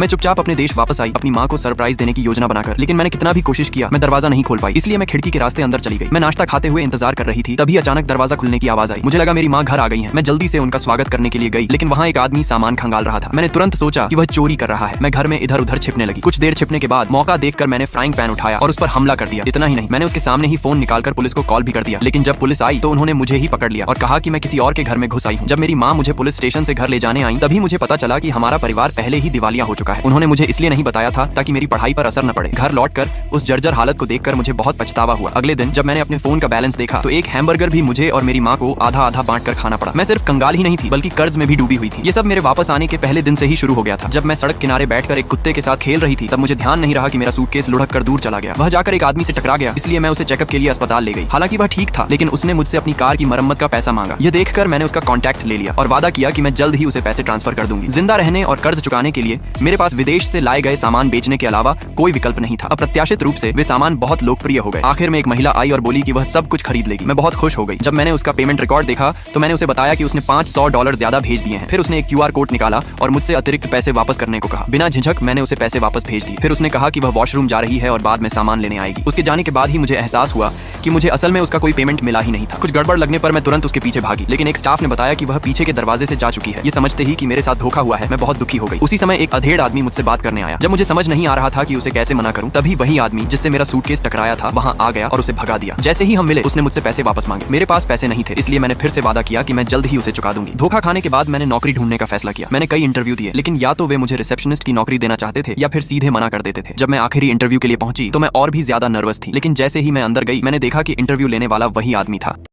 मैं चुपचाप अपने देश वापस आई, अपनी माँ को सरप्राइज देने की योजना बनाकर। लेकिन मैंने कितना भी कोशिश किया, मैं दरवाजा नहीं खोल पाई। इसलिए मैं खिड़की के रास्ते अंदर चली गई। मैं नाश्ता खाते हुए इंतजार कर रही थी, तभी अचानक दरवाजा खुलने की आवाज आई। मुझे लगा मेरी माँ घर आ गई है। मैं जल्दी से उनका स्वागत करने के लिए गई, लेकिन वहाँ एक आदमी सामान खंगाल रहा था। मैंने तुरंत सोचा कि वह चोरी कर रहा है। मैं घर में इधर उधर छिपने लगी। कुछ देर छिपने के बाद मौका देखकर मैंने फ्राइंग पैन उठाया और उस पर हमला कर दिया। इतना ही नहीं, मैंने उसके सामने ही फोन निकालकर पुलिस को कॉल भी कर दिया। लेकिन जब पुलिस आई तो उन्होंने मुझे ही पकड़ लिया और कहा कि मैं किसी और के घर में घुस आई हूँ। जब मेरी माँ मुझे पुलिस स्टेशन से घर ले जाने आई, तभी मुझे पता चला कि हमारा परिवार पहले ही दिवालिया हो चुका है। उन्होंने मुझे इसलिए नहीं बताया था ताकि मेरी पढ़ाई पर असर न पड़े। घर लौटकर उस जर्जर हालत को देखकर मुझे बहुत पछतावा हुआ। अगले दिन जब मैंने अपने फोन का बैलेंस देखा तो एक हैमबर्गर भी मुझे और मेरी माँ को आधा आधा बांट कर खाना पड़ा। मैं सिर्फ कंगाल ही नहीं थी, बल्कि कर्ज में भी डूबी हुई थी। ये सब मेरे वापस आने के पहले दिन से ही शुरू हो गया था। जब मैं सड़क किनारे बैठकर एक कुत्ते के साथ खेल रही थी, तब मुझे ध्यान नहीं रहा कि मेरा सूटकेस लुढ़क कर दूर चला गया। वह जाकर एक आदमी से टकरा गया, इसलिए मैं उसे चेकअप के लिए अस्पताल ले गई। हालांकि वह ठीक था, लेकिन उसने मुझसे अपनी कार की मरम्मत का पैसा मांगा। यह देखकर मैंने उसका कॉन्टैक्ट ले लिया और वादा किया कि मैं जल्द ही उसे पैसे ट्रांसफर कर दूंगी। जिंदा रहने और कर्ज चुकाने के लिए मेरे पास विदेश से लाए गए सामान बेचने के अलावा कोई विकल्प नहीं था। अप्रत्याशित रूप से वे सामान बहुत लोकप्रिय हो गए। आखिर में एक महिला आई और बोली कि वह सब कुछ खरीद लेगी। मैं बहुत खुश हो गई। जब मैंने उसका पेमेंट रिकॉर्ड देखा तो मैंने उसे बताया कि उसने $500 ज्यादा भेज दिए हैं। फिर उसने एक QR कोड निकाला और मुझसे अतिरिक्त पैसे वापस करने को कहा। बिना झिझक मैंने उसे पैसे वापस भेज दिए। फिर उसने कहा कि वह वॉशरूम जा रही है और बाद में सामान लेने आएगी। उसके जाने के बाद ही मुझे एहसास हुआ कि मुझे असल में उसका कोई पेमेंट मिला ही नहीं था। कुछ गड़बड़ लगने पर मैं तुरंत उसके पीछे भागी, लेकिन एक स्टाफ ने बताया कि वह पीछे के दरवाजे से जा चुकी है। ये समझते ही कि मेरे साथ धोखा हुआ है, मैं बहुत दुखी हो गई। उसी समय एक अधेड़ आदमी मुझसे बात करने आया। जब मुझे समझ नहीं आ रहा था कि उसे कैसे मना करूं, तभी वही आदमी जिससे मेरा सूटकेस टकराया था वहां आ गया और उसे भगा दिया। जैसे ही हम मिले, उसने मुझसे पैसे वापस मांगे। मेरे पास पैसे नहीं थे, इसलिए मैंने फिर से वादा किया कि मैं जल्द ही उसे चुका दूंगी। धोखा खाने के बाद मैंने नौकरी ढूंढने का फैसला किया। मैंने कई इंटरव्यू दिए, लेकिन या तो वे मुझे रिसेप्शनिस्ट की नौकरी देना चाहते थे या फिर सीधे मना कर देते थे। जब मैं आखिरी इंटरव्यू के लिए पहुंची तो मैं और भी ज्यादा नर्वस थी, लेकिन जैसे ही मैं अंदर गई, मैंने देखा कि इंटरव्यू लेने वाला वही आदमी था।